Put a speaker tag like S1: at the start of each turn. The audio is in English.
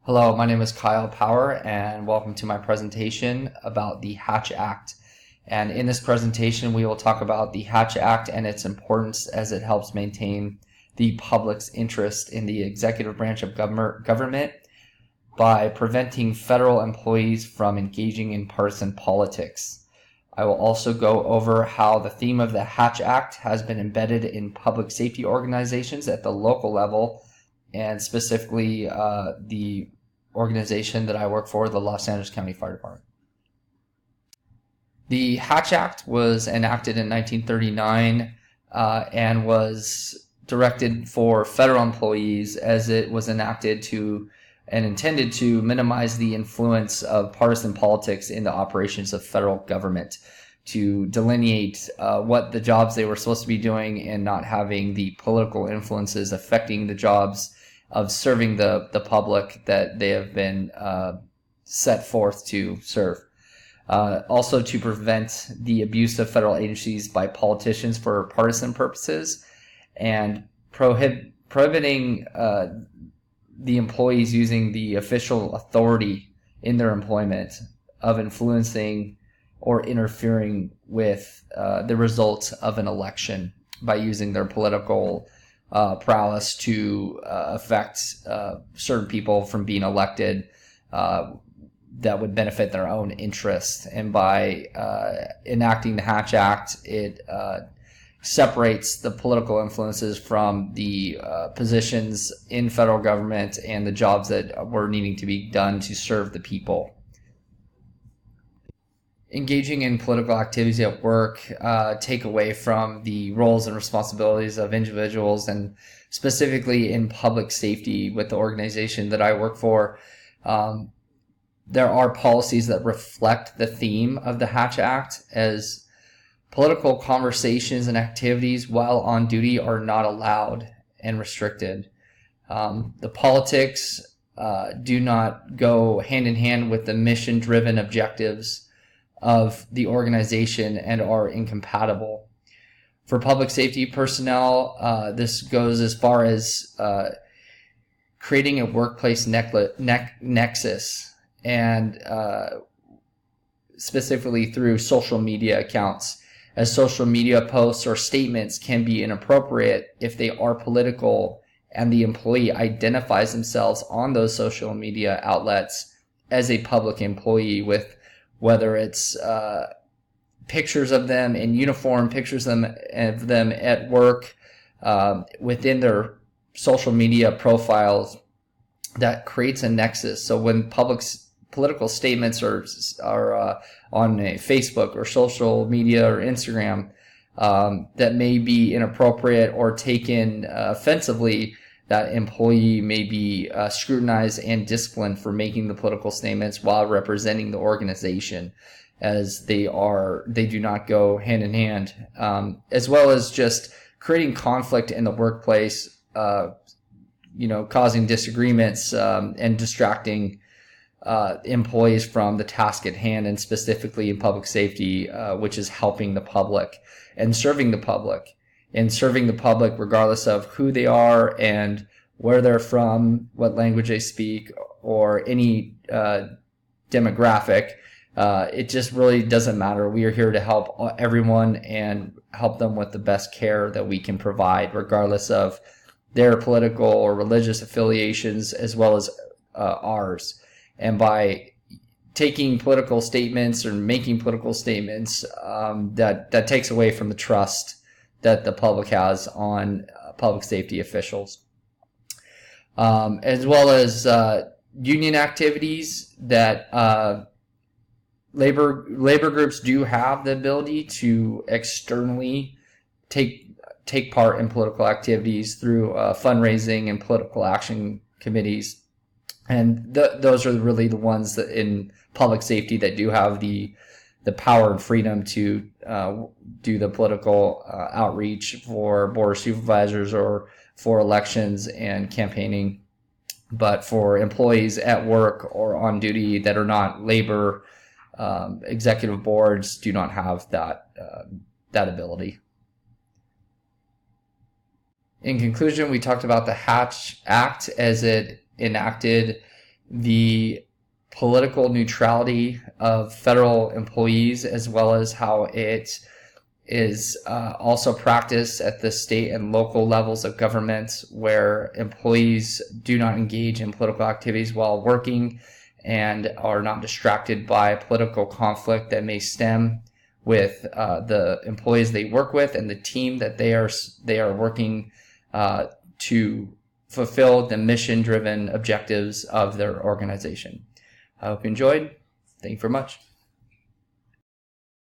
S1: Hello, my name is Kyle Power, and welcome to my presentation about the Hatch Act. And in this presentation, we will talk about the Hatch Act and its importance as it helps maintain the public's interest in the executive branch of government by preventing federal employees from engaging in partisan politics. I will also go over how the theme of the Hatch Act has been embedded in public safety organizations at the local level, and specifically the organization that I work for, the Los Angeles County Fire Department. The Hatch Act was enacted in 1939 and was directed for federal employees, as it was enacted to and intended to minimize the influence of partisan politics in the operations of federal government, to delineate what the jobs they were supposed to be doing and not having the political influences affecting the jobs of serving the public that they have been set forth to serve. Also to prevent the abuse of federal agencies by politicians for partisan purposes, and prohibiting the employees using the official authority in their employment of influencing or interfering with the results of an election by using their political prowess to affect certain people from being elected that would benefit their own interest. And by enacting the Hatch Act, it separates the political influences from the positions in federal government and the jobs that were needing to be done to serve the people. Engaging in political activities at work take away from the roles and responsibilities of individuals, and specifically in public safety with the organization that I work for. There are policies that reflect the theme of the Hatch Act, as political conversations and activities while on duty are not allowed and restricted. The politics do not go hand in hand with the mission-driven objectives of the organization and are incompatible. For public safety personnel, this goes as far as creating a workplace nexus, and specifically through social media accounts, as social media posts or statements can be inappropriate if they are political and the employee identifies themselves on those social media outlets as a public employee, with whether it's pictures of them in uniform, pictures of them at work, within their social media profiles. That creates a nexus. So when political statements are on a Facebook or social media or Instagram that may be inappropriate or taken offensively, that employee may be scrutinized and disciplined for making the political statements while representing the organization, as they do not go hand in hand, as well as just creating conflict in the workplace, causing disagreements and distracting employees from the task at hand, and specifically in public safety, which is helping the public and serving the public. And serving the public regardless of who they are and where they're from, what language they speak, or any demographic. It just really doesn't matter. We are here to help everyone and help them with the best care that we can provide, regardless of their political or religious affiliations, as well as ours. And by taking political statements or making political statements, that takes away from the trust that the public has on public safety officials, as well as union activities that labor groups do have the ability to externally take part in political activities through fundraising and political action committees. And those are really the ones that in public safety that do have the power and freedom to do the political outreach for board of supervisors or for elections and campaigning. But for employees at work or on duty that are not labor executive boards, do not have that ability. In conclusion, we talked about the Hatch Act as it enacted the political neutrality of federal employees, as well as how it is also practiced at the state and local levels of government, where employees do not engage in political activities while working and are not distracted by political conflict that may stem with the employees they work with and the team that they are working to fulfill the mission-driven objectives of their organization. I hope you enjoyed. Thank you very much.